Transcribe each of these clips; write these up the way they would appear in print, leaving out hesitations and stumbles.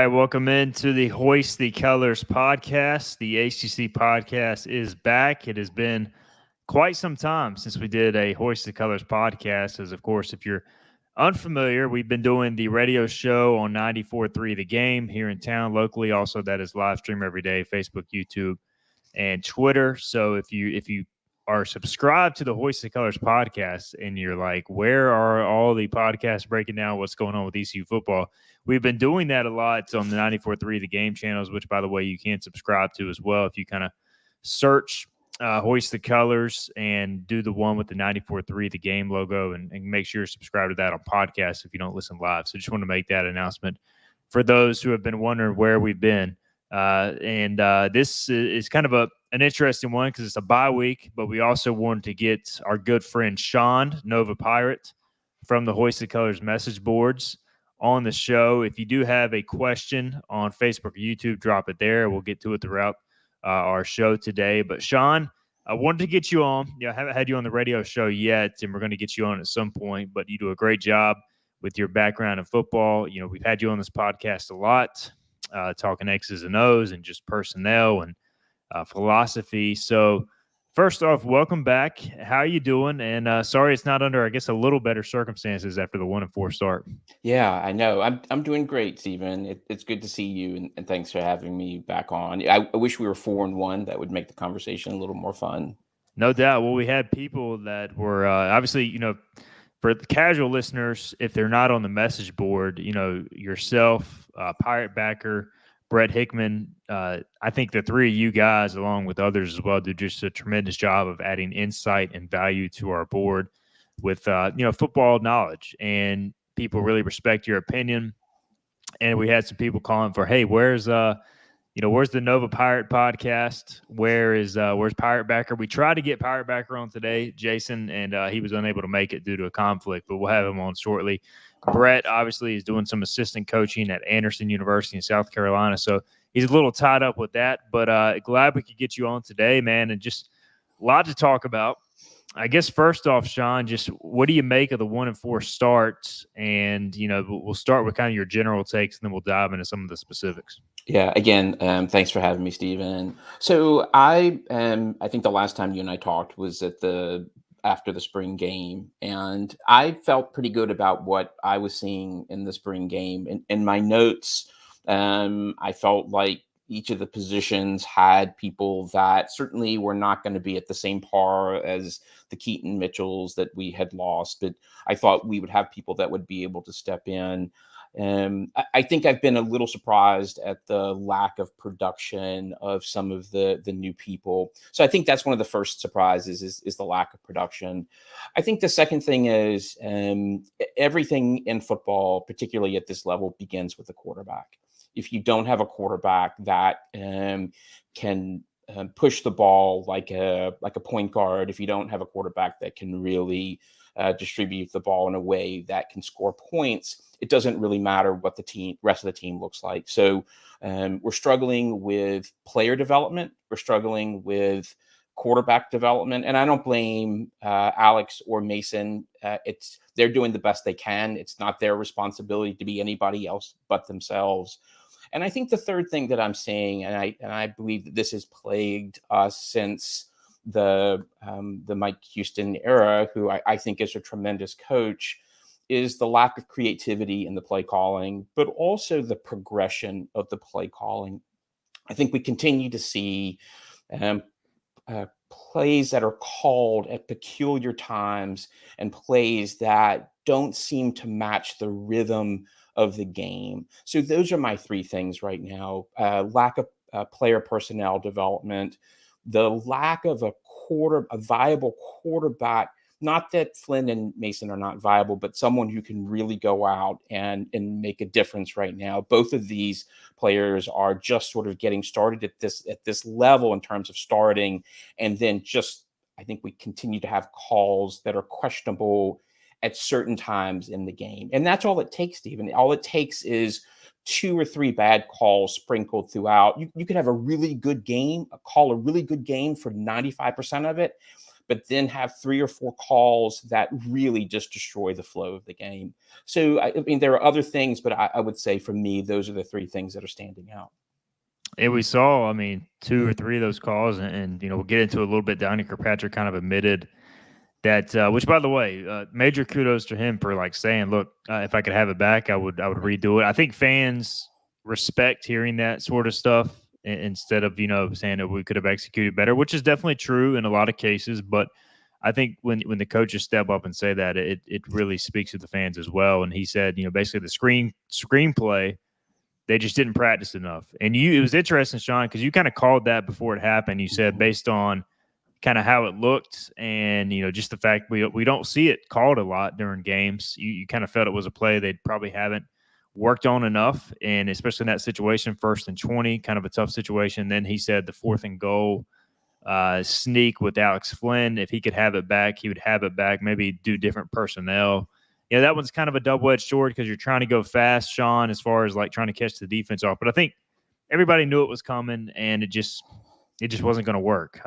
right, welcome into the Hoist the Colors podcast. The ACC podcast is back. It has been quite some time since we did a Hoist the Colors podcast. As of course, if you're unfamiliar, we've been doing the radio show on 94.3 The Game here in town locally. Also, that is live stream every day, Facebook, YouTube, and Twitter. So if you are subscribed to the Hoist the Colors podcast and you're like, where are all the podcasts breaking down what's going on with ECU football? We've been doing that a lot on the 94.3 The Game channels, which, by the way, you can subscribe to as well if you kind of search Hoist the Colors and do the one with the 94.3 The Game logo and make sure you're subscribed to that on podcasts if you don't listen live. So just want to make that announcement for those who have been wondering where we've been. This is kind of an interesting one because it's a bye week, but we also wanted to get our good friend Sean, Nova Pirate, from the Hoist the Colors message boards on the show. If you do have a question on Facebook or YouTube, drop it there. We'll get to it throughout our show today. But Sean, I wanted to get you on. I haven't had you on the radio show yet, and we're going to get you on at some point, but you do a great job with your background in football. We've had you on this podcast a lot. Talking X's and O's and just personnel and philosophy. So first off, welcome back. How are you doing? And sorry it's not under, I guess, a little better circumstances after the 1-4 start. Yeah, I know. I'm doing great, Stephen. It's good to see you, and thanks for having me back on. I wish we were 4-1. That would make the conversation a little more fun. No doubt. Well, we had people that were obviously, for the casual listeners, if they're not on the message board, yourself, Pirate Backer, Brett Hickman, I think the three of you guys, along with others as well, do just a tremendous job of adding insight and value to our board with, football knowledge. And people really respect your opinion. And we had some people calling for, hey, where's the Nova Pirate podcast? Where's Pirate Backer? We tried to get Pirate Backer on today, Jason, and he was unable to make it due to a conflict, but we'll have him on shortly. Brett obviously is doing some assistant coaching at Anderson University in South Carolina, so he's a little tied up with that, but glad we could get you on today, man, and just a lot to talk about. I guess first off, Sean, just what do you make of the 1-4 starts? And, we'll start with kind of your general takes, and then we'll dive into some of the specifics. Yeah, again, thanks for having me, Stephen. So I think the last time you and I talked was after the spring game, and I felt pretty good about what I was seeing in the spring game. In my notes, I felt like each of the positions had people that certainly were not going to be at the same par as the Keaton Mitchells that we had lost, but I thought we would have people that would be able to step in. I think I've been a little surprised at the lack of production of some of the new people. So I think that's one of the first surprises is the lack of production. I think the second thing is everything in football, particularly at this level, begins with a quarterback. If you don't have a quarterback that can push the ball like a point guard, if you don't have a quarterback that can really distribute the ball in a way that can score points, it doesn't really matter what the rest of the team looks like. So we're struggling with player development. We're struggling with quarterback development, and I don't blame Alex or Mason. They're doing the best they can. It's not their responsibility to be anybody else but themselves. And I think the third thing that I'm seeing, and I believe that this has plagued us since the Mike Houston era, who I think is a tremendous coach, is the lack of creativity in the play calling, but also the progression of the play calling. I think we continue to see plays that are called at peculiar times and plays that don't seem to match the rhythm of the game. So those are my three things right now: lack of player personnel development, the lack of a viable quarterback. Not that Flynn and Mason are not viable, but someone who can really go out and make a difference right now. Both of these players are just sort of getting started at this level in terms of starting, and then I think we continue to have calls that are questionable at certain times in the game. And that's all it takes, Stephen. All it takes is 2 or 3 bad calls sprinkled throughout. You could have a really good game, call a really good game for 95% of it, but then have 3 or 4 calls that really just destroy the flow of the game. So, I mean, there are other things, but I would say for me, those are the 3 things that are standing out. And we saw, I mean, 2 or 3 of those calls, and we'll get into it a little bit. Donnie Kirkpatrick kind of admitted that, which, by the way, major kudos to him for like saying, "Look, if I could have it back, I would redo it." I think fans respect hearing that sort of stuff instead of saying that we could have executed better, which is definitely true in a lot of cases. But I think when the coaches step up and say that, it really speaks to the fans as well. And he said, basically the screenplay, they just didn't practice enough. And it was interesting, Sean, because you kind of called that before it happened. You said based on kind of how it looked and just the fact we don't see it called a lot during games, you kind of felt it was a play they probably haven't worked on enough, and especially in that situation, 1st and 20, kind of a tough situation. Then he said the 4th and goal sneak with Alex Flynn, if he could have it back, he would have it back, maybe do different personnel. That one's kind of a double-edged sword because you're trying to go fast, Sean, as far as like trying to catch the defense off. But I think everybody knew it was coming, and it just wasn't going to work.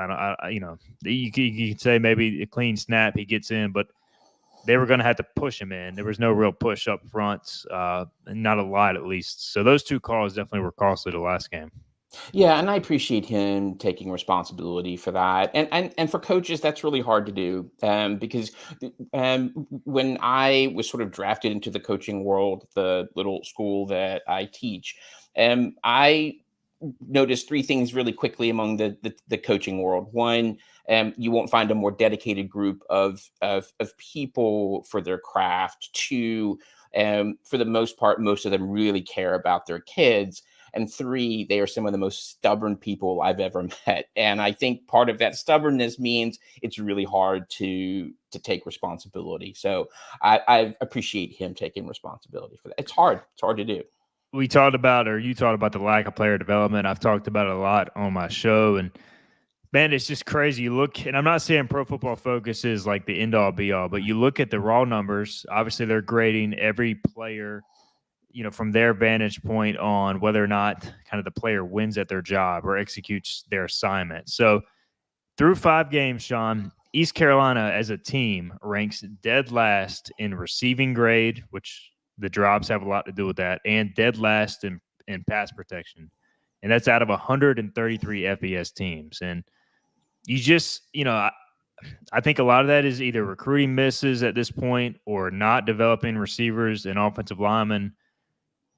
You could say maybe a clean snap, he gets in, but they were going to have to push him in. There was no real push up front, not a lot at least. So those 2 calls definitely were costly the last game. Yeah, and I appreciate him taking responsibility for that. And for coaches, that's really hard to do, because when I was sort of drafted into the coaching world, the little school that I teach, I noticed 3 things really quickly among the coaching world. One, you won't find a more dedicated group of people for their craft. 2, for the most part, most of them really care about their kids. And 3, they are some of the most stubborn people I've ever met. And I think part of that stubbornness means it's really hard to take responsibility. So I appreciate him taking responsibility for that. It's hard. It's hard to do. You talked about the lack of player development. I've talked about it a lot on my show, and man, it's just crazy. You look, and I'm not saying Pro Football Focus is like the end all be all, but you look at the raw numbers. Obviously, they're grading every player, from their vantage point on whether or not kind of the player wins at their job or executes their assignment. So through 5 games, Sean, East Carolina as a team ranks dead last in receiving grade, which the drops have a lot to do with that, and dead last in pass protection. And that's out of 133 FBS teams. And you just, I think a lot of that is either recruiting misses at this point or not developing receivers and offensive linemen.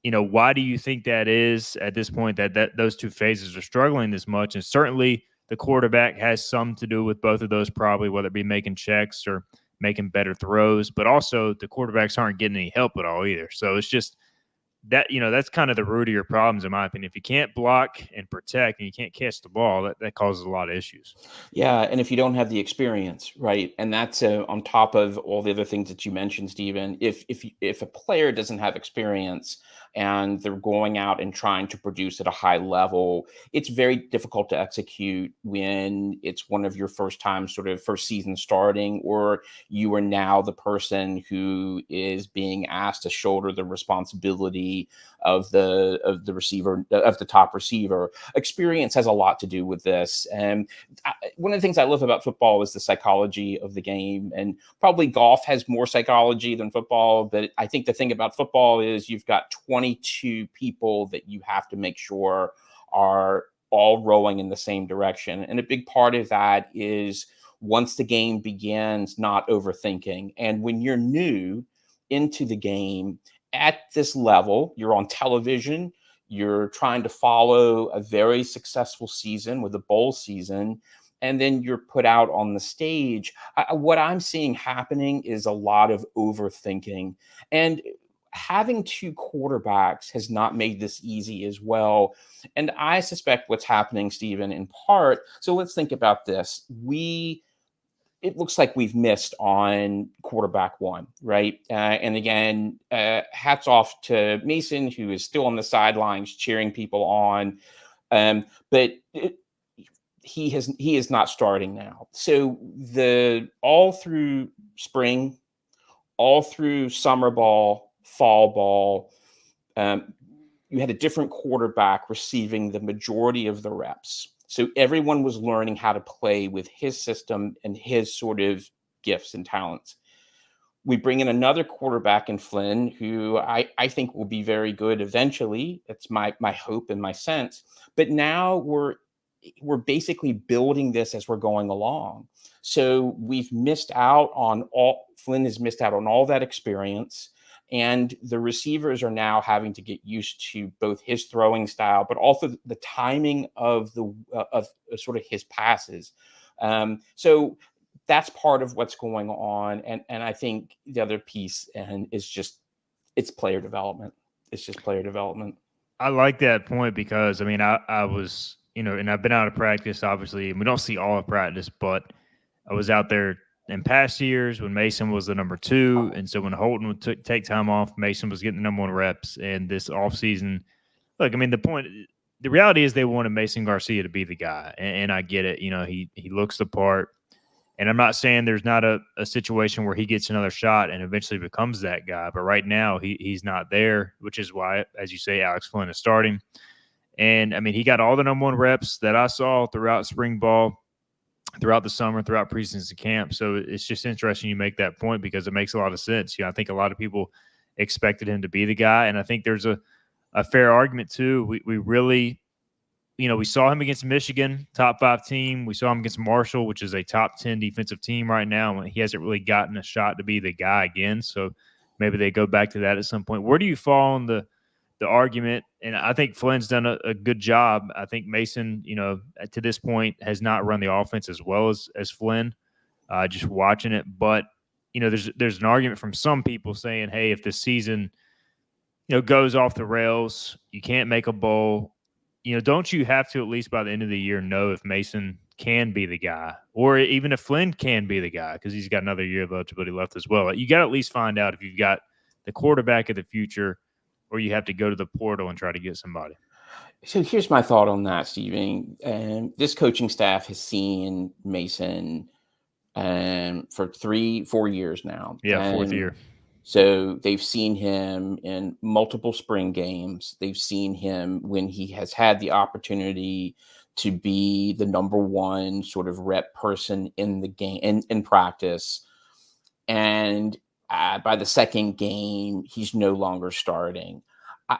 Why do you think that is at this point that those 2 phases are struggling this much? And certainly the quarterback has some to do with both of those, probably, whether it be making checks or making better throws, but also the quarterbacks aren't getting any help at all either. So it's just that, that's kind of the root of your problems, in my opinion. If you can't block and protect and you can't catch the ball, that causes a lot of issues. Yeah, and if you don't have the experience, right, and that's on top of all the other things that you mentioned, Stephen. If a player doesn't have experience and they're going out and trying to produce at a high level, it's very difficult to execute when it's one of your first season starting, or you are now the person who is being asked to shoulder the responsibility of the receiver, of the top receiver. Experience has a lot to do with this. And one of the things I love about football is the psychology of the game, and probably golf has more psychology than football. But I think the thing about football is you've got 22 people that you have to make sure are all rowing in the same direction. And a big part of that is, once the game begins, not overthinking. And when you're new into the game at this level, you're on television, you're trying to follow a very successful season with a bowl season, and then you're put out on the stage. What I'm seeing happening is a lot of overthinking. And having 2 quarterbacks has not made this easy as well. And I suspect what's happening, Stephen, in part, so let's think about this. It looks like we've missed on quarterback 1, right? And again, hats off to Mason, who is still on the sidelines cheering people on. But he is not starting now. So all through spring, all through summer ball, fall ball, you had a different quarterback receiving the majority of the reps. So everyone was learning how to play with his system and his sort of gifts and talents. We bring in another quarterback in Flynn, who I think will be very good eventually. That's my hope and my sense. But now we're basically building this as we're going along. So we've missed out on all Flynn has missed out on all that experience. And the receivers are now having to get used to both his throwing style, but also the timing of sort of his passes. So that's part of what's going on. And I think the other piece is just it's player development. It's just player development. I like that point because I mean I was, and I've been out of practice obviously, and we don't see all of practice, but I was out there in past years when Mason was the number 2, and so when Holton would take time off, Mason was getting the number 1 reps. And this offseason, look, I mean the reality is they wanted Mason Garcia to be the guy, and I get it. He looks the part. And I'm not saying there's not a situation where he gets another shot and eventually becomes that guy. But right now, he's not there, which is why, as you say, Alex Flynn is starting. And, I mean, he got all the number 1 reps that I saw throughout spring ball, throughout the summer, throughout preseason camp. So it's just interesting you make that point because it makes a lot of sense. I think a lot of people expected him to be the guy. And I think there's a fair argument, too. We really – we saw him against Michigan, top 5 team. We saw him against Marshall, which is a top 10 defensive team right now. He hasn't really gotten a shot to be the guy again. So maybe they go back to that at some point. Where do you fall on the argument? And I think Flynn's done a good job. I think Mason, to this point has not run the offense as well as Flynn, just watching it. But, there's an argument from some people saying, hey, if this season, goes off the rails, you can't make a bowl, don't you have to at least by the end of the year know if Mason can be the guy, or even if Flynn can be the guy, because he's got another year of eligibility left as well. You got to at least find out if you've got the quarterback of the future, or you have to go to the portal and try to get somebody. So here's my thought on that, Stephen. This coaching staff has seen Mason for 3-4 years now. Yeah, 4th year. So they've seen him in multiple spring games. They've seen him when he has had the opportunity to be the number 1 sort of rep person in the game, in practice. And by the second game, he's no longer starting.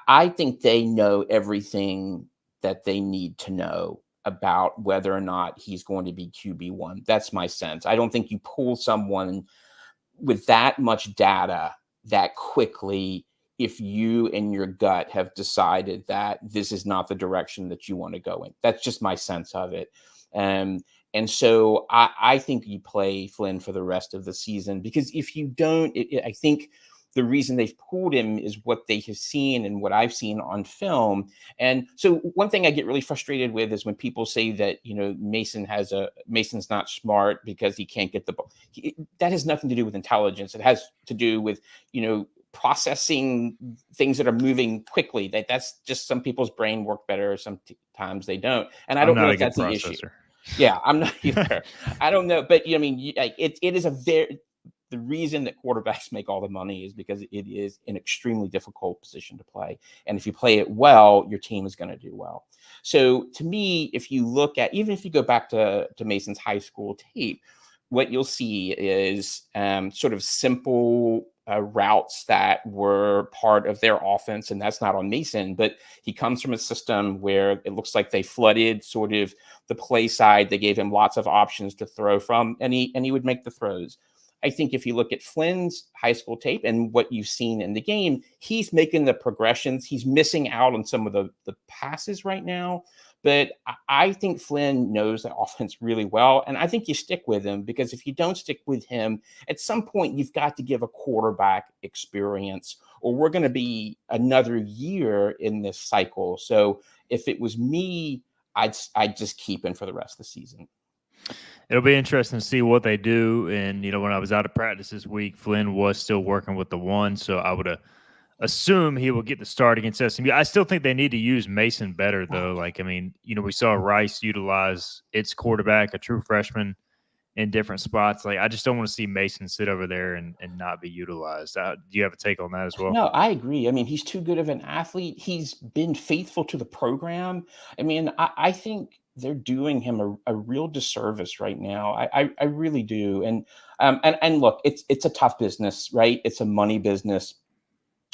I think they know everything that they need to know about whether or not he's going to be QB1. That's my sense. I don't think you pull someone with that much data that quickly if you and your gut have decided that this is not the direction that you want to go in. That's just my sense of it. And so I think you play Flynn for the rest of the season, because if you don't, I think the reason they've pulled him is what they have seen and what I've seen on film. And so one thing I get really frustrated with is when people say that, Mason's not smart because he can't get the ball. That has nothing to do with intelligence. It has to do with, processing things that are moving quickly. That's just some people's brain work better. Sometimes they don't. And I don't know if that's the issue. Yeah, I'm not either. I don't know. But it is the reason that quarterbacks make all the money is because it is an extremely difficult position to play. And if you play it well, your team is going to do well. So to me, if you look at, even if you go back to Mason's high school tape, what you'll see is sort of simple routes that were part of their offense. And that's not on Mason, but he comes from a system where it looks like they flooded sort of the play side. They gave him lots of options to throw from, and he would make the throws. I think if you look at Flynn's high school tape and what you've seen in the game, he's making the progressions. He's missing out on some of the passes right now. But I think Flynn knows the offense really well. And I think you stick with him, because if you don't stick with him, at some point you've got to give a quarterback experience, or we're going to be another year in this cycle. So if it was me, I'd just keep him for the rest of the season. It'll be interesting to see what they do. And, when I was out of practice this week, Flynn was still working with the 1. So I would assume he will get the start against SMU. I still think they need to use Mason better, though. We saw Rice utilize its quarterback, a true freshman, in different spots. I just don't want to see Mason sit over there and not be utilized. Do you have a take on that as well? No, I agree. I mean, he's too good of an athlete. He's been faithful to the program. I mean, I think they're doing him a real disservice right now. I really do. And look, it's a tough business, right? It's a money business,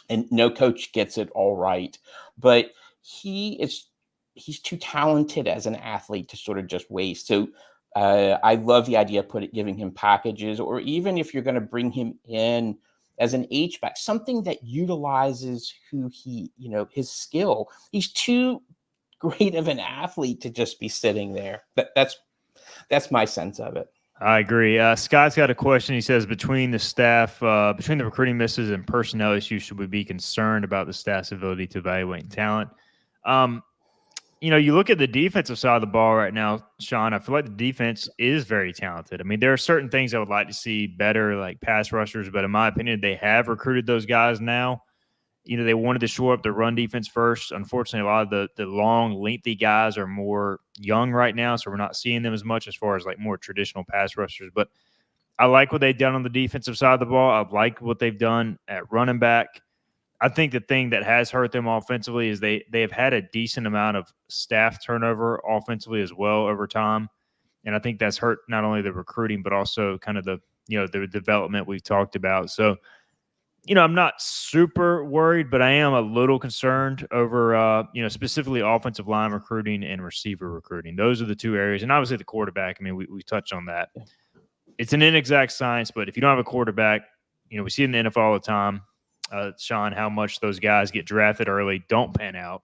and no coach gets it all right. But he's too talented as an athlete to sort of just waste. So I love the idea of giving him packages, or even if you're going to bring him in as an H-back, something that utilizes his skill. He's too great of an athlete to just be sitting there. That's my sense of it. I agree. Scott's got a question. He says, between the staff, between the recruiting misses and personnel issues, should we be concerned about the staff's ability to evaluate talent? You look at the defensive side of the ball right now, Sean, I feel like the defense is very talented. I mean, there are certain things I would like to see better, like pass rushers, but in my opinion, they have recruited those guys now. They wanted to shore up the run defense first. Unfortunately, a lot of the long, lengthy guys are more young right now, so we're not seeing them as much as far as like more traditional pass rushers. But I like what they've done on the defensive side of the ball. I like what they've done at running back. I think the thing that has hurt them offensively is they have had a decent amount of staff turnover offensively as well over time. And I think that's hurt not only the recruiting, but also kind of the development we've talked about. So, I'm not super worried, but I am a little concerned over, specifically offensive line recruiting and receiver recruiting. Those are the two areas. And obviously the quarterback, I mean, we touched on that. It's an inexact science, but if you don't have a quarterback, we see it in the NFL all the time, Sean, how much those guys get drafted early, don't pan out.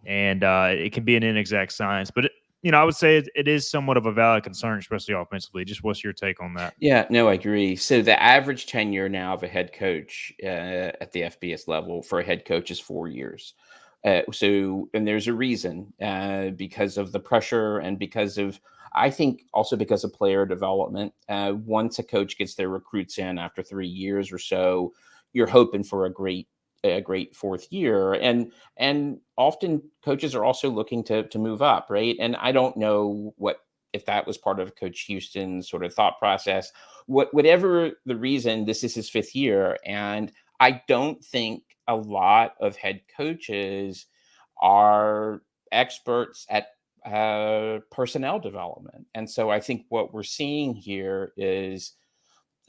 And it can be an inexact science. But, I would say it is somewhat of a valid concern, especially offensively. Just what's your take on that? Yeah, no, I agree. So the average tenure now of a head coach at the FBS level for a head coach is 4 years. And there's a reason, because of the pressure and because of, I think, also because of player development. Once a coach gets their recruits in after 3 years or so, you're hoping for a great fourth year. And often coaches are also looking to move up, right? And I don't know if that was part of Coach Houston's sort of thought process. Whatever the reason, this is his 5th year. And I don't think a lot of head coaches are experts at personnel development. And so I think what we're seeing here is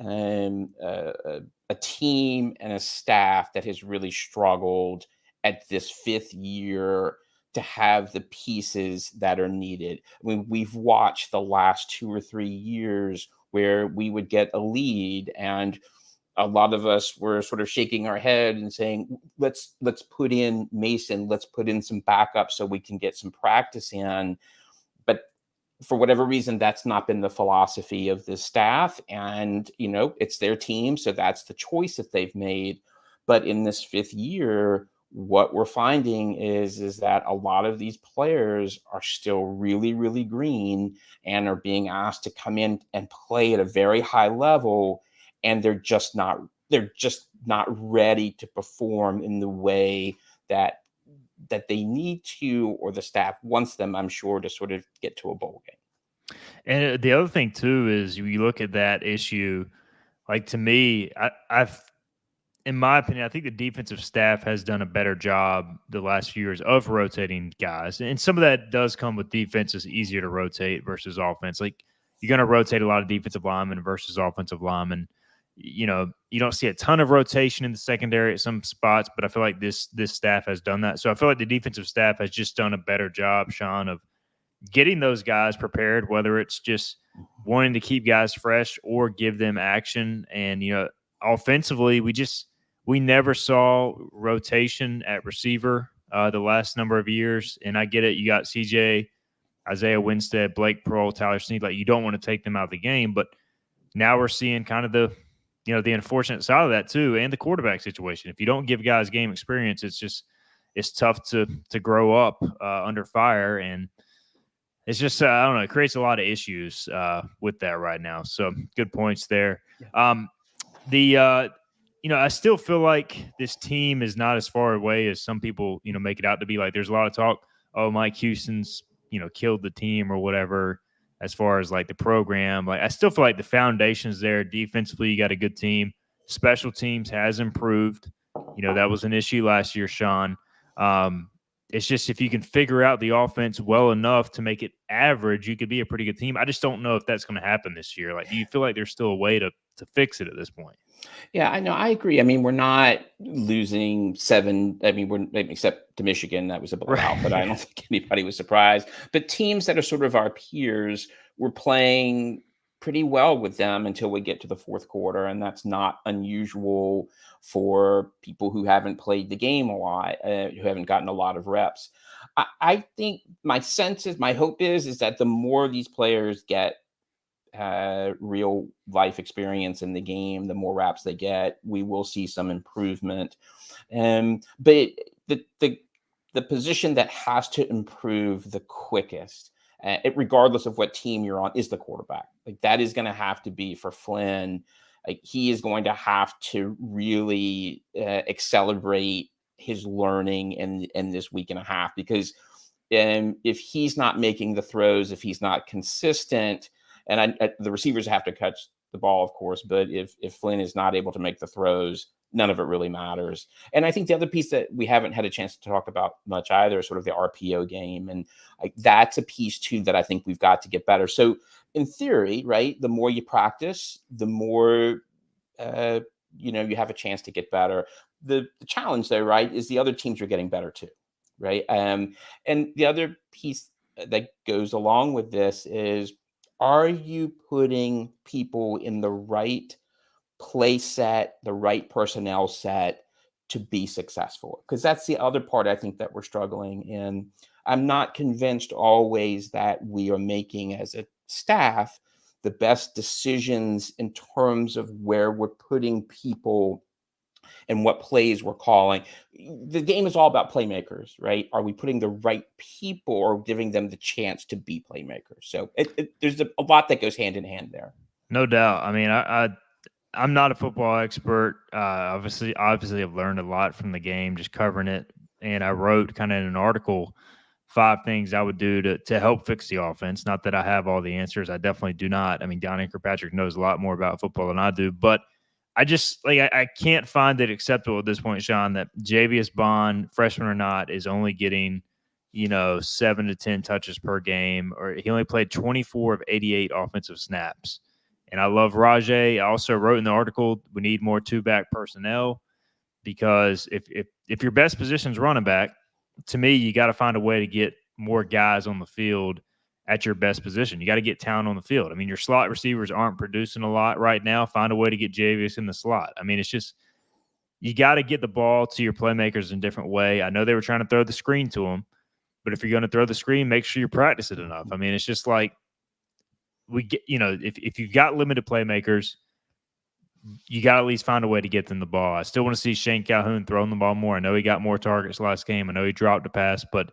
a team and a staff that has really struggled at this 5th year to have the pieces that are needed. I mean, we've watched the last 2 or 3 years where we would get a lead and a lot of us were sort of shaking our head and saying, let's put in Mason, let's put in some backup so we can get some practice in. But for whatever reason, that's not been the philosophy of the staff. And, it's their team. So that's the choice that they've made. But in this 5th year, what we're finding is that a lot of these players are still really, really green and are being asked to come in and play at a very high level. And they're just not ready to perform in the way that they need to, or the staff wants them, I'm sure, to sort of get to a bowl game. And the other thing too is you look at that issue, like to me, in my opinion, I think the defensive staff has done a better job the last few years of rotating guys. And some of that does come with defense is easier to rotate versus offense. Like you're going to rotate a lot of defensive linemen versus offensive linemen. You don't see a ton of rotation in the secondary at some spots, but I feel like this staff has done that. So I feel like the defensive staff has just done a better job, Sean, of getting those guys prepared, whether it's just wanting to keep guys fresh or give them action. And, offensively, we never saw rotation at receiver the last number of years. And I get it. You got CJ, Isaiah Winstead, Blake Pearl, Tyler Snead. Like you don't want to take them out of the game, but now we're seeing kind of the unfortunate side of that too, and the quarterback situation. If you don't give guys game experience, it's tough to grow up under fire, and it's just I don't know. It creates a lot of issues with that right now. So good points there. Yeah. I still feel like this team is not as far away as some people make it out to be. Like there's a lot of talk. Oh, Mike Houston's killed the team or whatever. As far as like the program, like I still feel like the foundation's there. Defensively, you got a good team. Special teams has improved. That was an issue last year, Sean. It's just if you can figure out the offense well enough to make it average, you could be a pretty good team. I just don't know if that's going to happen this year. Like, do you feel like there's still a way to fix it at this point? Yeah, I know. I agree. I mean, we're not losing 7. I mean, we're except to Michigan, that was a blowout, but I Right. don't think anybody was surprised. But teams that are sort of our peers, we're playing pretty well with them until we get to the fourth quarter, and that's not unusual for people who haven't played the game a lot, who haven't gotten a lot of reps. I think my sense is, my hope is that the more these players get real life experience in the game, the more reps they get, we will see some improvement. But the position that has to improve the quickest, regardless of what team you're on, is the quarterback. Like, that is going to have to be for Flynn. Like, he is going to have to really accelerate his learning in this week and a half, because if he's not making the throws, if he's not consistent, and the receivers have to catch the ball, of course, but if Flynn is not able to make the throws, none of it really matters. And I think the other piece that we haven't had a chance to talk about much either is sort of the RPO game. And that's a piece too that I think we've got to get better. So in theory, right, the more you practice, the more you have a chance to get better. The challenge there, right, is the other teams are getting better too, right? And the other piece that goes along with this is, are you putting people in the right play set, the right personnel set to be successful? Because that's the other part I think that we're struggling in. I'm not convinced always that we are making, as a staff, the best decisions in terms of where we're putting people and what plays we're calling. The game is all about playmakers, right? Are we putting the right people or giving them the chance to be playmakers? So there's a lot that goes hand in hand there. No doubt. I mean, I'm not a football expert. Obviously, I've learned a lot from the game just covering it, and I wrote kind of in an article 5 things I would do to help fix the offense. Not that I have all the answers. I definitely do not. I mean, Don Kirkpatrick knows a lot more about football than I do, but I just I can't find it acceptable at this point, Sean, that Javius Bond, freshman or not, is only getting 7 to 10 touches per game, or he only played 24 of 88 offensive snaps. And I love Rajay. I also wrote in the article, we need more 2-back personnel, because if your best position is running back, to me, you got to find a way to get more guys on the field at your best position. You got to get talent on the field. I mean, your slot receivers aren't producing a lot right now. Find a way to get Javius in the slot. I mean, it's just, you got to get the ball to your playmakers in a different way. I know they were trying to throw the screen to them, but if you're going to throw the screen, make sure you practice it enough. I mean, it's just like, we get, if you've got limited playmakers, you got to at least find a way to get them the ball. I still want to see Shane Calhoun throwing the ball more. I know he got more targets last game. I know he dropped a pass, but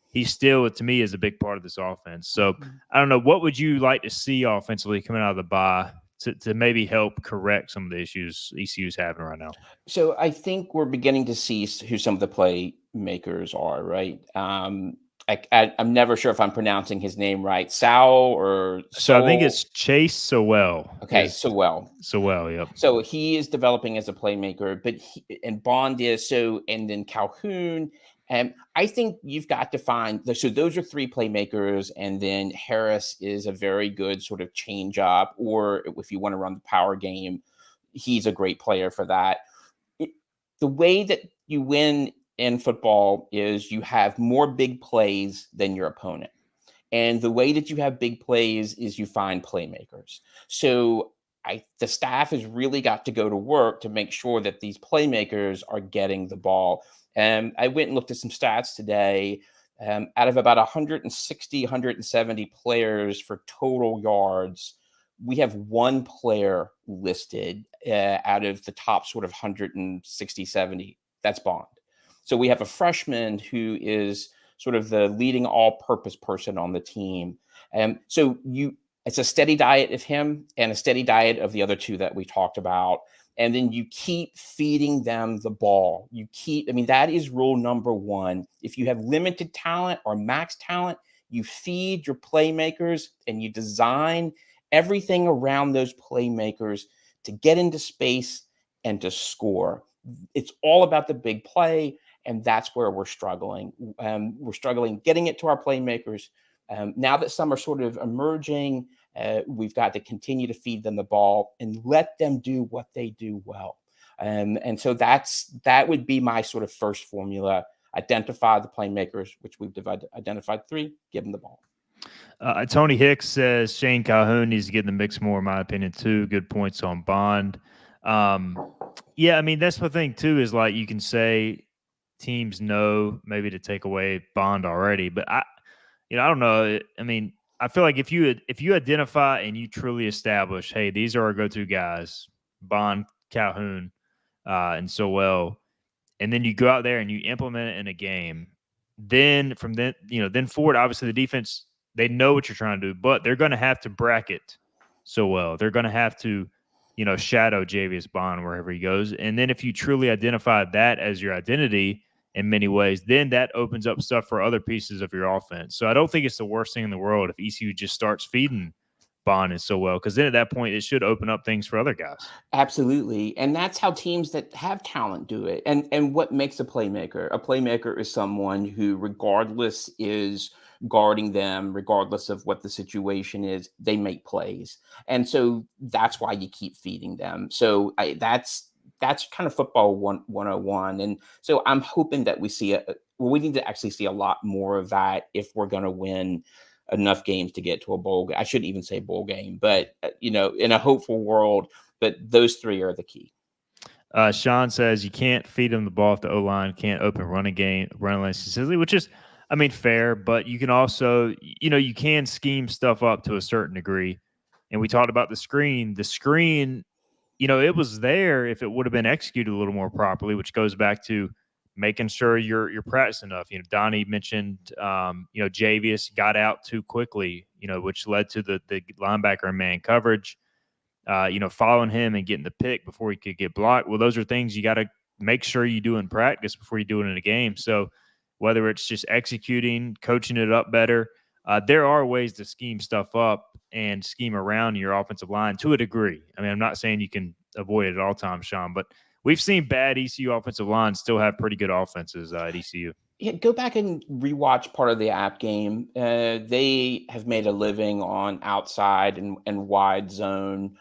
he still, to me, is a big part of this offense. So I don't know. What would you like to see offensively coming out of the bye to maybe help correct some of the issues ECU's having right now? So I think we're beginning to see who some of the playmakers are, right? I'm never sure if I'm pronouncing his name right. Sal or So I think Sol. it's Chase Sowell. Okay, Sewell. Sowell, yep. So he is developing as a playmaker, but and Bond is so, and then Calhoun. And I think you've got to find so those are 3 playmakers, and then Harris is a very good sort of change up, or if you want to run the power game, he's a great player for that. The way that you win in football is you have more big plays than your opponent. And the way that you have big plays is you find playmakers. So the staff has really got to go to work to make sure that these playmakers are getting the ball. And I went and looked at some stats today. Out of about 160, 170 players for total yards, we have 1 player listed out of the top sort of 160, 70. That's Bond. So we have a freshman who is sort of the leading all-purpose person on the team. So it's a steady diet of him and a steady diet of the other 2 that we talked about. And then you keep feeding them the ball. That is rule number 1. If you have limited talent or max talent, you feed your playmakers and you design everything around those playmakers to get into space and to score. It's all about the big play. And that's where we're struggling. We're struggling getting it to our playmakers. Now that some are sort of emerging, we've got to continue to feed them the ball and let them do what they do well. And so that would be my sort of first formula. Identify the playmakers, which we've identified 3, give them the ball. Tony Hicks says Shane Calhoun needs to get in the mix more, in my opinion, too. Good points on Bond. Yeah, I mean, that's the thing, too, is like you can say teams know maybe to take away Bond already, but I don't know. I mean, I feel like if you identify and you truly establish, hey, these are our go-to guys, Bond, Calhoun, and Sowell, and then you go out there and you implement it in a game, then from then forward, obviously the defense, they know what you're trying to do, but they're going to have to bracket Sowell. They're going to have to, shadow Javius Bond wherever he goes. And then if you truly identify that as your identity in many ways, then that opens up stuff for other pieces of your offense. So I don't think it's the worst thing in the world if ECU just starts feeding Bond and Sowell, because then at that point it should open up things for other guys. Absolutely. And that's how teams that have talent do it. And what makes a playmaker? A playmaker is someone who, regardless is guarding them, regardless of what the situation is, they make plays. And so that's why you keep feeding them. So that's kind of football 101. And so I'm hoping that we need to actually see a lot more of that if we're going to win enough games to get to a bowl game. I shouldn't even say bowl game, but in a hopeful world, but those 3 are the key. Sean says you can't feed them the ball if the O-line can't open running lane consistently, which is, I mean, fair, but you can also, you can scheme stuff up to a certain degree. And we talked about the screen. The screen, it was there if it would have been executed a little more properly, which goes back to making sure you're practicing enough. Donnie mentioned, Javius got out too quickly, which led to the linebacker in man coverage, following him and getting the pick before he could get blocked. Well, those are things you got to make sure you do in practice before you do it in a game. So whether it's just executing, coaching it up better, there are ways to scheme stuff up and scheme around your offensive line to a degree. I mean, I'm not saying you can avoid it at all times, Sean, but we've seen bad ECU offensive lines still have pretty good offenses at ECU. Yeah, go back and rewatch part of the App game. They have made a living on outside and wide zone.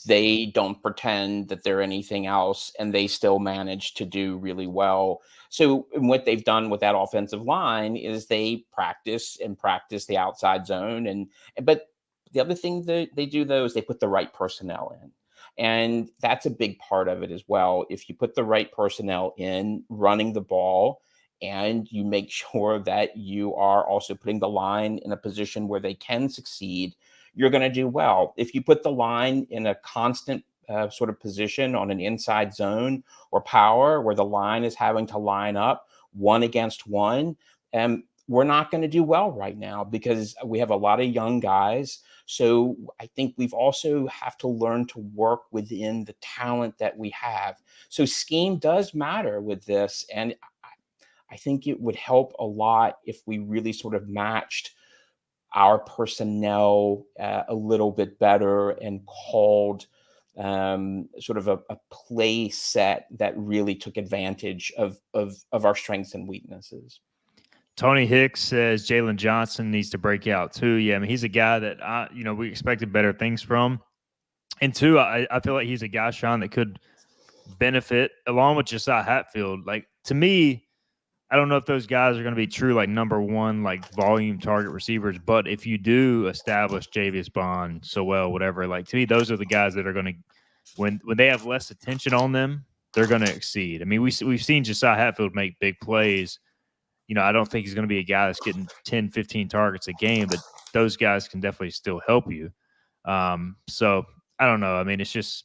They don't pretend that they're anything else, and they still manage to do really well. So what they've done with that offensive line is they practice the outside zone. But the other thing that they do, though, is they put the right personnel in. And that's a big part of it as well. If you put the right personnel in running the ball, and you make sure that you are also putting the line in a position where they can succeed, you're going to do well. If you put the line in a constant sort of position on an inside zone or power where the line is having to line up 1 against 1, we're not going to do well right now because we have a lot of young guys. So I think we've also have to learn to work within the talent that we have. So scheme does matter with this. And I think it would help a lot if we really sort of matched our personnel a little bit better and called sort of a play set that really took advantage of our strengths and weaknesses. Tony Hicks says Jalen Johnson needs to break out too. Yeah, I mean, he's a guy that we expected better things from. And 2, I feel like he's a guy, Sean, that could benefit along with Josiah Hatfield. Like, to me, I don't know if those guys are going to be true, like, number 1, like, volume target receivers. But if you do establish Javius Bond, Sowell, whatever, like, to me, those are the guys that are going to, when they have less attention on them, they're going to exceed. I mean, we've seen Josiah Hatfield make big plays. I don't think he's going to be a guy that's getting 10, 15 targets a game, but those guys can definitely still help you. So I don't know. I mean, it's just,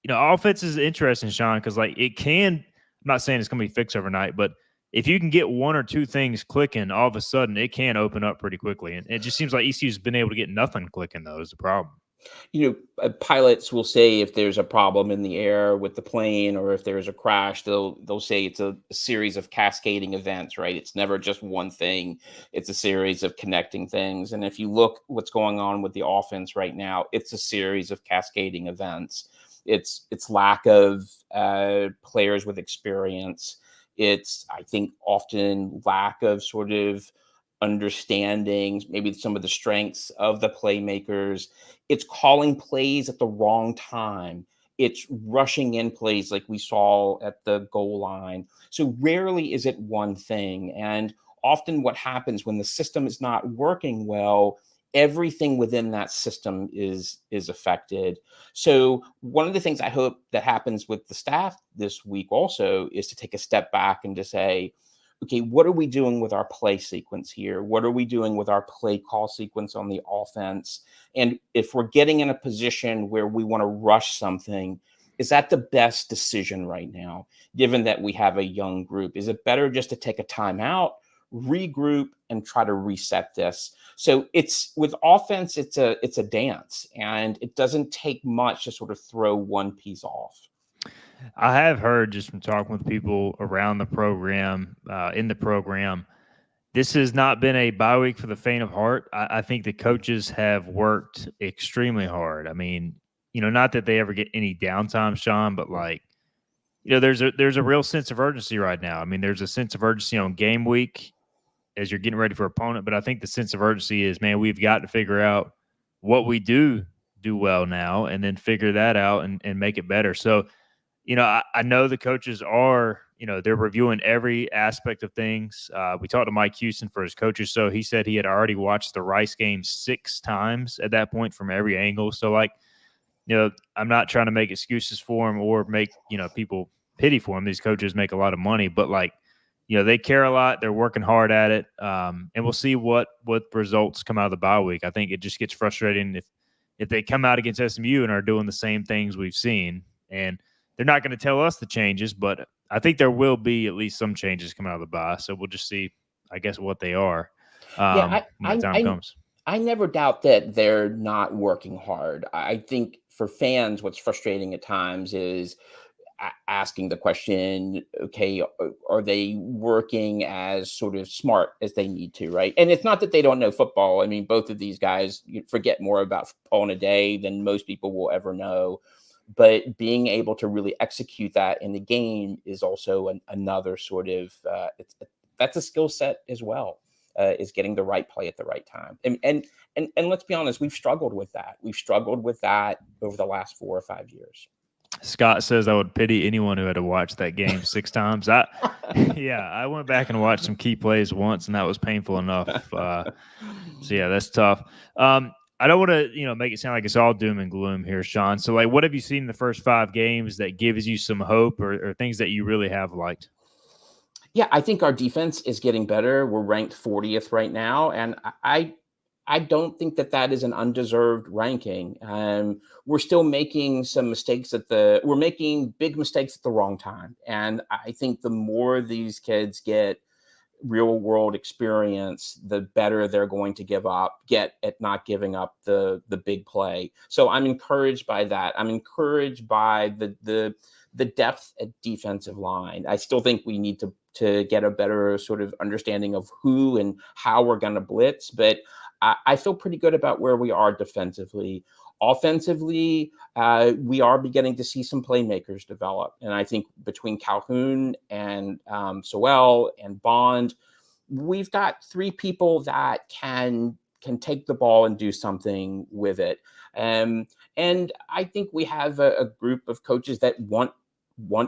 offense is interesting, Sean, because, like, it can, I'm not saying it's going to be fixed overnight, but if you can get 1 or 2 things clicking, all of a sudden it can open up pretty quickly. And it just seems like ECU's been able to get nothing clicking, though, is the problem. Pilots will say if there's a problem in the air with the plane or if there's a crash, they'll say it's a series of cascading events, right? It's never just one thing. It's a series of connecting things. And if you look what's going on with the offense right now, it's a series of cascading events. It's lack of players with experience. It's, I think, often lack of sort of understanding, maybe some of the strengths of the playmakers. It's calling plays at the wrong time. It's rushing in plays like we saw at the goal line. So rarely is it one thing. And often what happens when the system is not working well, everything within that system is affected. So one of the things I hope that happens with the staff this week also is to take a step back and to say, okay, what are we doing with our play sequence here? What are we doing with our play call sequence on the offense? And if we're getting in a position where we want to rush something, is that the best decision right now, given that we have a young group? Is it better just to take a timeout, regroup, and try to reset this? So it's, with offense, it's a dance, and it doesn't take much to sort of throw one piece off. I have heard, just from talking with people around the program, in the program, this has not been a bye week for the faint of heart. I think the coaches have worked extremely hard. I mean, not that they ever get any downtime, Sean, but there's a real sense of urgency right now. I mean, there's a sense of urgency on game week as you're getting ready for opponent, but I think the sense of urgency is, man, we've got to figure out what we do well now, and then figure that out and make it better. So, I know the coaches are, they're reviewing every aspect of things. We talked to Mike Houston for his coaches. So he said he had already watched the Rice game 6 times at that point from every angle. So I'm not trying to make excuses for him or make, people pity for him. These coaches make a lot of money, but they care a lot. They're working hard at it. And we'll see what results come out of the bye week. I think it just gets frustrating if they come out against SMU and are doing the same things we've seen, and they're not going to tell us the changes, but I think there will be at least some changes coming out of the bye. So we'll just see, I guess, what they are when the time comes. I never doubt that they're not working hard. I think for fans, what's frustrating at times is asking the question, okay, are they working as sort of smart as they need to, right? And it's not that they don't know football. I mean, both of these guys forget more about football in a day than most people will ever know. But being able to really execute that in the game is also another sort of that's a skill set as well, is getting the right play at the right time. And let's be honest, we've struggled with that. We've struggled with that over the last 4 or 5 years. Scott says I would pity anyone who had to watch that game 6 times. I went back and watched some key plays once, and that was painful enough. So yeah, that's tough. I don't want to, make it sound like it's all doom and gloom here, Sean. So, what have you seen in the first 5 games that gives you some hope, or things that you really have liked? Yeah, I think our defense is getting better. We're ranked 40th right now, and I don't think that is an undeserved ranking. We're still making some mistakes we're making big mistakes at the wrong time. And I think the more these kids get real world experience, the better they're going to get at not giving up the big play. So I'm encouraged by that. I'm encouraged by the depth at defensive line. I still think we need to get a better sort of understanding of who and how we're going to blitz, but I feel pretty good about where we are defensively. Offensively, we are beginning to see some playmakers develop. And I think between Calhoun and Sewell and Bond, we've got 3 people that can take the ball and do something with it. And I think we have a group of coaches that want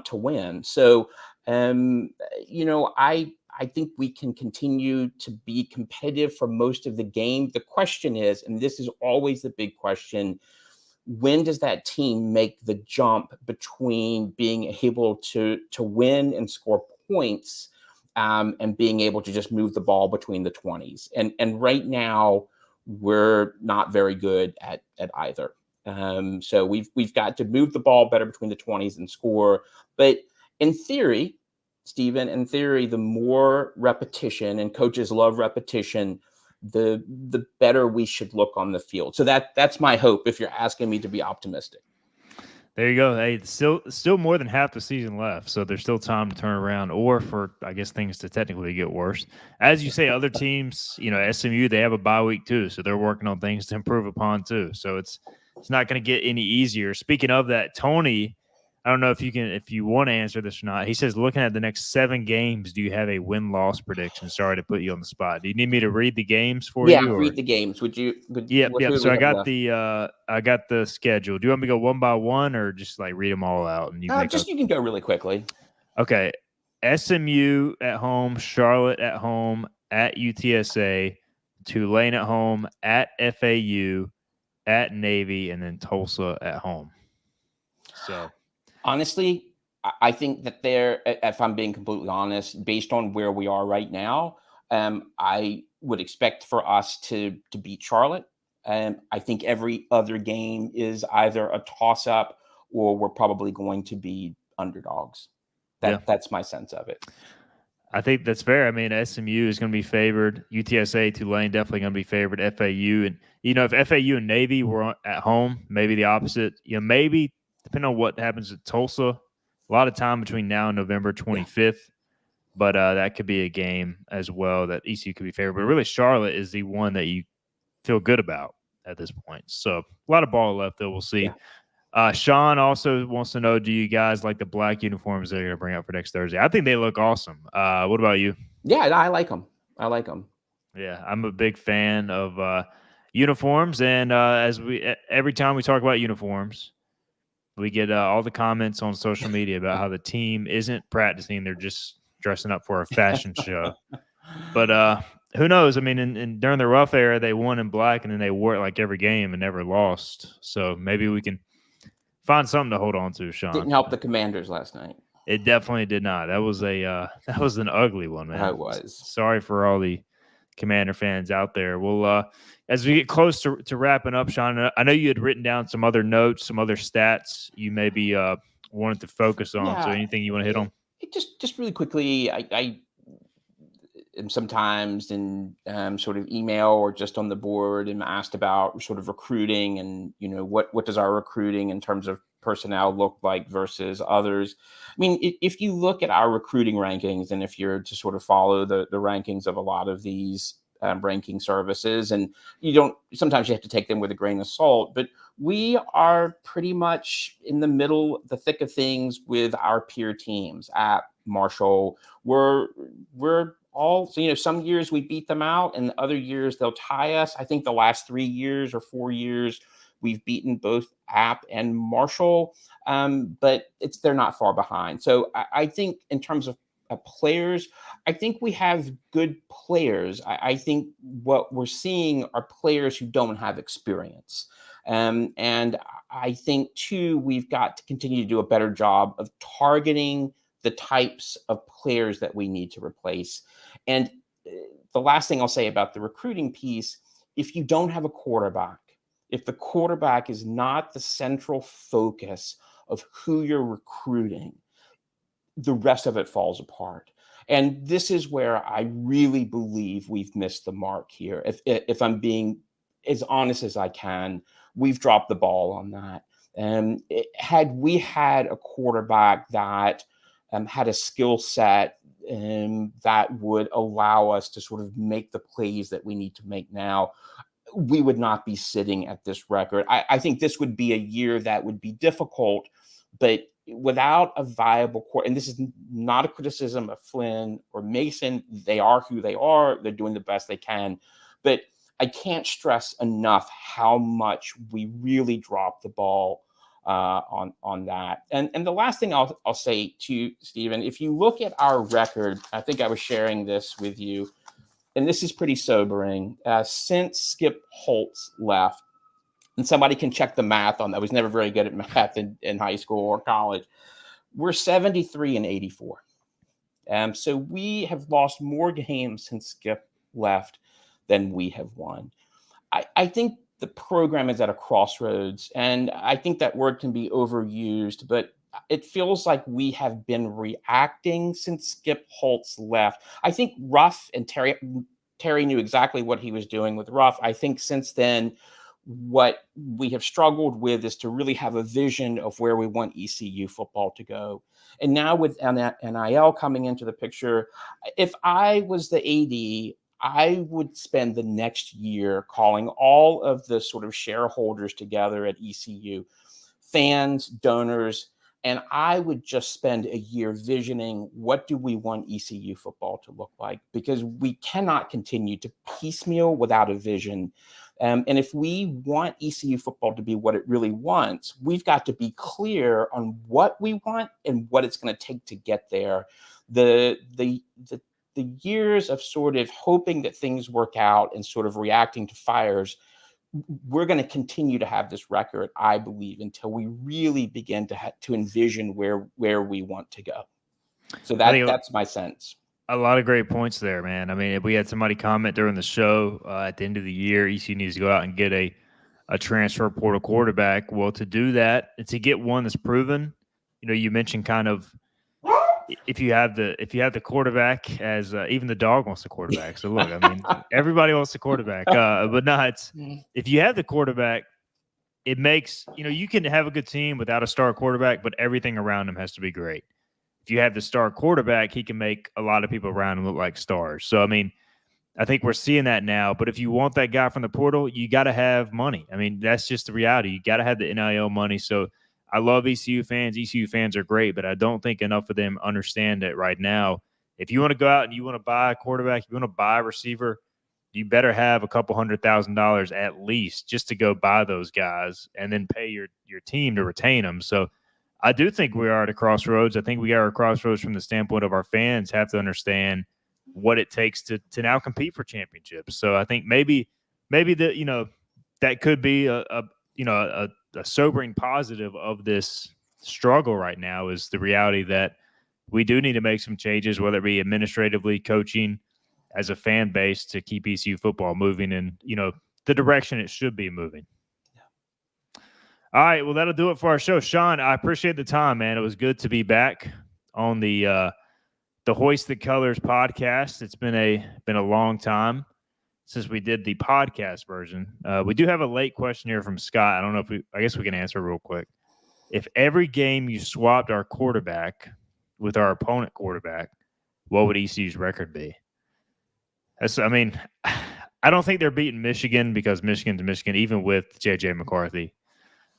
to win. So, I think we can continue to be competitive for most of the game. The question is, and this is always the big question, when does that team make the jump between being able to win and score points and being able to just move the ball between the 20s? And right now, we're not very good at either. So we've got to move the ball better between the 20s and score. But in theory, Stephen, the more repetition, and coaches love repetition, the better we should look on the field. So that's my hope, if you're asking me to be optimistic. There you go. Hey, still more than half the season left, so there's still time to turn around, or for, I guess, things to technically get worse. As you say, other teams, SMU, they have a bye week too, so they're working on things to improve upon too. So it's not going to get any easier. Speaking of that, Tony I don't know if you want to answer this or not. He says, looking at the next 7 games, do you have a win-loss prediction? Sorry to put you on the spot. Do you need me to read the games for Yeah, you? Or read the games. Would you? yep. Who do So we I have got left? the schedule. Do you want me to go one by one or just like read them all out and you make Just you can go really quickly. Okay. SMU at home, Charlotte at home, at UTSA, Tulane at home, at FAU, at Navy, and then Tulsa at home. So honestly, I think that if I'm being completely honest, based on where we are right now, I would expect for us to beat Charlotte. I think every other game is either a toss-up or we're probably going to be underdogs. That's my sense of it. I think that's fair. I mean, SMU is going to be favored. UTSA, Tulane definitely going to be favored. FAU, and if FAU and Navy were at home, maybe the opposite. Maybe depending on what happens at Tulsa, a lot of time between now and November 25th. Yeah. But that could be a game as well that ECU could be favored. But really, Charlotte is the one that you feel good about at this point. So a lot of ball left, though. We'll see. Yeah. Sean also wants to know, do you guys like the black uniforms they're going to bring out for next Thursday? I think they look awesome. What about you? Yeah, I like them. Yeah, I'm a big fan of uniforms. And every time we talk about uniforms, we get all the comments on social media about how the team isn't practicing. They're just dressing up for a fashion show. But who knows? I mean, during the rough era, they won in black, and then they wore it like every game and never lost. So maybe we can find something to hold on to, Sean. Didn't help the Commanders last night. It definitely did not. That was an ugly one, man. It was. Sorry for all the Commander fans out there. Well, as we get close to wrapping up, Sean, I know you had written down some other notes, some other stats you maybe wanted to focus on. Yeah. So anything you want to hit on? Just really quickly, I am sometimes in sort of email or just on the board and asked about sort of recruiting and, what does our recruiting in terms of personnel look like versus others. I mean, if you look at our recruiting rankings and if you're to sort of follow the rankings of a lot of these ranking services, and sometimes you have to take them with a grain of salt, but we are pretty much in the middle, the thick of things with our peer teams at Marshall. We're all, so, some years we beat them out and other years they'll tie us. I think the last 3 years or 4 years, we've beaten both App and Marshall, but they're not far behind. So I think in terms of players, I think we have good players. I think what we're seeing are players who don't have experience. And I think, too, we've got to continue to do a better job of targeting the types of players that we need to replace. And the last thing I'll say about the recruiting piece, if you don't have a quarterback, if the quarterback is not the central focus of who you're recruiting, the rest of it falls apart. And this is where I really believe we've missed the mark here. If I'm being as honest as I can, we've dropped the ball on that. And had we had a quarterback that had a skill set that would allow us to sort of make the plays that we need to make now, we would not be sitting at this record. I think this would be a year that would be difficult, but without a viable core, and this is not a criticism of Flynn or Mason, they are who they are. They're doing the best they can. But I can't stress enough how much we really dropped the ball on that. And the last thing I'll say to you, Stephen, if you look at our record, I think I was sharing this with you, and this is pretty sobering. Since Skip Holtz left, and somebody can check the math on that. I was never very good at math in high school or college. We're 73 and 84. So we have lost more games since Skip left than we have won. I think the program is at a crossroads, and I think that word can be overused, but it feels like we have been reacting since Skip Holtz left. I think Ruff and Terry knew exactly what he was doing with Ruff. I think since then, what we have struggled with is to really have a vision of where we want ECU football to go. And now with NIL coming into the picture, if I was the AD, I would spend the next year calling all of the sort of shareholders together at ECU, fans, donors, And I would just spend a year visioning, what do we want ECU football to look like? Because we cannot continue to piecemeal without a vision. And if we want ECU football to be what it really wants, we've got to be clear on what we want and what it's going to take to get there. The years of sort of hoping that things work out and sort of reacting to fires, we're going to continue to have this record, I believe, until we really begin to envision where we want to go. So that's my sense. A lot of great points there, man. I mean, if we had somebody comment during the show at the end of the year, ECU needs to go out and get a transfer portal quarterback. Well, to do that and to get one that's proven, you mentioned kind of if you have the quarterback, as even the dog wants the quarterback. So look, I mean, everybody wants the quarterback, but no, if you have the quarterback, it makes you can have a good team without a star quarterback, but everything around him has to be great. If you have the star quarterback, he can make a lot of people around him look like stars. So, I mean, I think we're seeing that now. But if you want that guy from the portal, you got to have money. I mean, that's just the reality. You got to have the NIL money. So I love ECU fans. ECU fans are great, but I don't think enough of them understand that right now. If you want to go out and you want to buy a quarterback, you want to buy a receiver, you better have a couple $100,000 at least just to go buy those guys and then pay your team to retain them. So I do think we are at a crossroads. I think we are at a crossroads from the standpoint of our fans have to understand what it takes to now compete for championships. So I think maybe that could be a sobering positive of this struggle right now is the reality that we do need to make some changes, whether it be administratively, coaching, as a fan base, to keep ECU football moving in the direction it should be moving. All right, well, that'll do it for our show. Sean, I appreciate the time, man. It was good to be back on the Hoist the Colors podcast. It's been a long time since we did the podcast version. We do have a late question here from Scott. I don't know I guess we can answer real quick. If every game you swapped our quarterback with our opponent quarterback, what would ECU's record be? I don't think they're beating Michigan because Michigan's Michigan, even with J.J. McCarthy.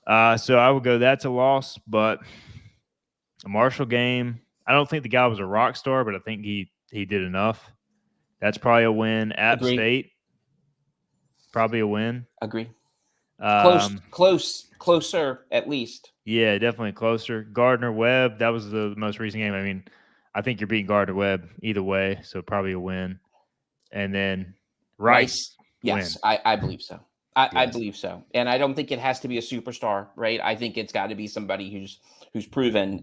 So I would go that's a loss, but a Marshall game, I don't think the guy was a rock star, but I think he did enough. That's probably a win. App State, probably a win. Agree. Closer at least. Yeah, definitely closer. Gardner-Webb, that was the most recent game. I mean, I think you're beating Gardner-Webb either way, so probably a win. And then Rice. Yes, I believe so. I believe so. And I don't think it has to be a superstar, right? I think it's got to be somebody who's proven.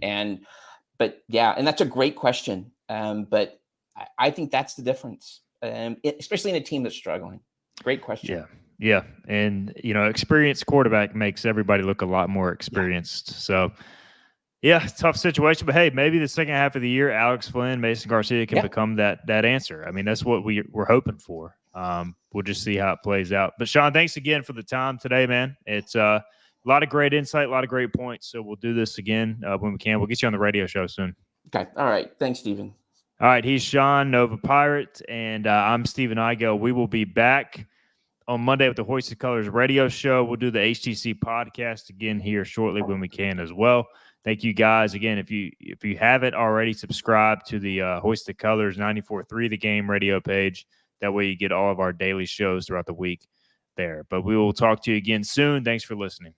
But that's a great question. But I think that's the difference, especially in a team that's struggling. Great question. Yeah. And, experienced quarterback makes everybody look a lot more experienced. So, tough situation. But, hey, maybe the second half of the year, Alex Flynn, Mason Garcia can become that answer. I mean, that's what we're hoping for. We'll just see how it plays out. But, Sean, thanks again for the time today, man. It's a lot of great insight, a lot of great points. So we'll do this again when we can. We'll get you on the radio show soon. Okay. All right. Thanks, Stephen. All right. He's Sean, Nova Pirate, and I'm Stephen Igo. We will be back on Monday with the Hoist the Colors radio show. We'll do the HTC podcast again here shortly when we can as well. Thank you guys again. If you haven't already, subscribe to the Hoist the Colors 94.3 The Game radio page. That way you get all of our daily shows throughout the week there. But we will talk to you again soon. Thanks for listening.